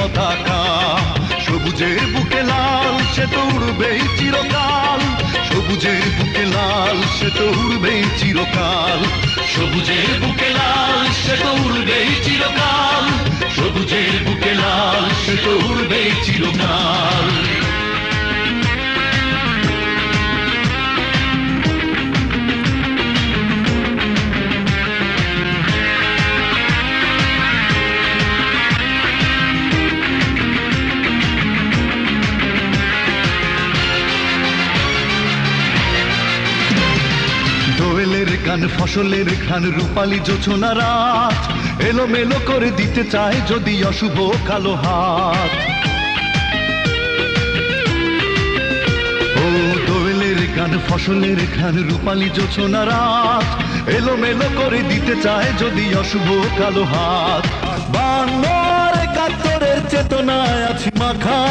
পতাকা। সবুজের বুকে লাল সে তো উড়বেই চিরকাল, সবুজের বুকে লাল সে তো উড়বেই চিরকাল, সবুজের বুকে লাল সে তো উড়বেই চিরকাল, সবুজের বুকে লাল সে তো উড়বেই চিরকাল। দোয়েলের গান ফসলের ঘ্রাণ রূপালী জোছনা রাত, এলোমেলো করে দিতে চায় যদি অশুভ কালো হাত। ও দোয়েলের গান ফসলের ঘ্রাণ রূপালী জোছনা রাত, এলোমেলো করে দিতে চায় যদি অশুভ কালো হাত। 52-71 চেতনায় আছি মাখা,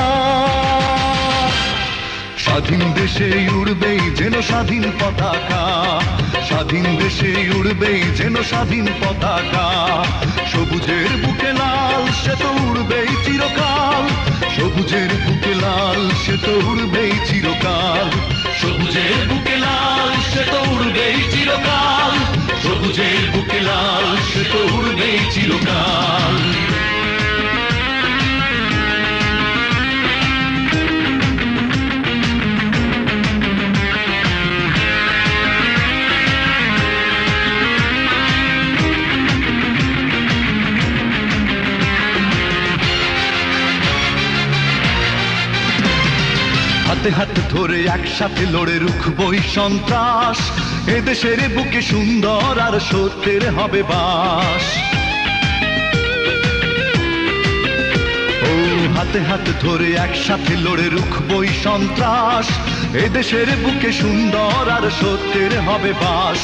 স্বাধীন দেশে উড়বেই যেন স্বাধীন পতাকা, স্বাধীন দেশে উড়বেই যেন স্বাধীন পতাকা। সবুজের বুকে লাল সে তো উড়বেই চিরকাল, সবুজের বুকে লাল সে তো উড়বেই চিরকাল, সবুজের বুকে লাল সে তো উড়বেই চিরকাল, সবুজের বুকে লাল সে তো উড়বেই চিরকাল। হাতে হাত ধরে একসাথে লড়ে রুখবই সন্ত্রাস, এদেশের বুকে সুন্দর আর সত্যের হবে বাস। ও হাতে হাত ধরে একসাথে লড়ে রুখবই সন্ত্রাস, এদেশের বুকে সুন্দর আর সত্যের হবে বাস।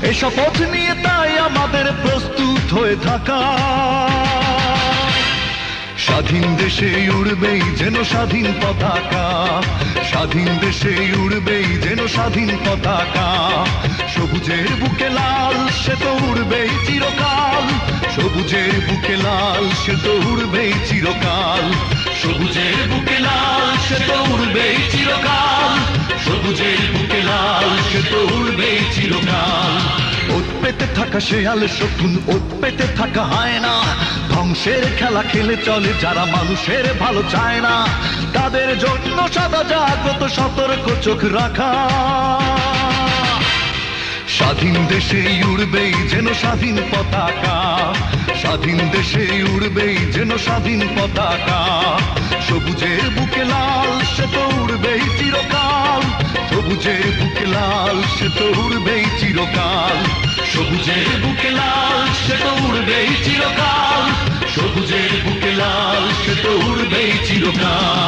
এই শপথ নিয়ে তাই আমাদের প্রস্তুত হয়ে থাকা, স্বাধীন দেশে উড়বেই যেন স্বাধীন পতাকা, স্বাধীন দেশে উড়বেই যেন স্বাধীন পতাকা। সবুজের বুকে লাল সে তো উড়বেই চিরকাল, সবুজের বুকে লাল সে তো উড়বেই চিরকাল, সবুজের বুকে লাল সে তো উড়বেই চিরকাল, সবুজের বুকে লাল সে তো উড়বেই চিরকাল। ওত পেতে থাকা শেয়াল শকুন, ওত পেতে থাকা হায়না, ধ্বংসের খেলা খেলে চলে যারা মানুষের ভালো চায় না, তাদের জন্য সদা জাগ্রত সতর্ক চোখ রাখা। স্বাধীন দেশে উড়বেই যেন স্বাধীন পতাকা, স্বাধীন দেশে উড়বেই যেন স্বাধীন পতাকা। সবুজের বুকে লাল সে তো উড়বেই চিরকাল, সবুজের বুকে লাল সে তো উড়বেই চিরকাল, সবুজের বুকে লাল সে তো উড়বেই চিরকাল, সবুজের বুকে লাল সে তো উড়বেই চিরকাল।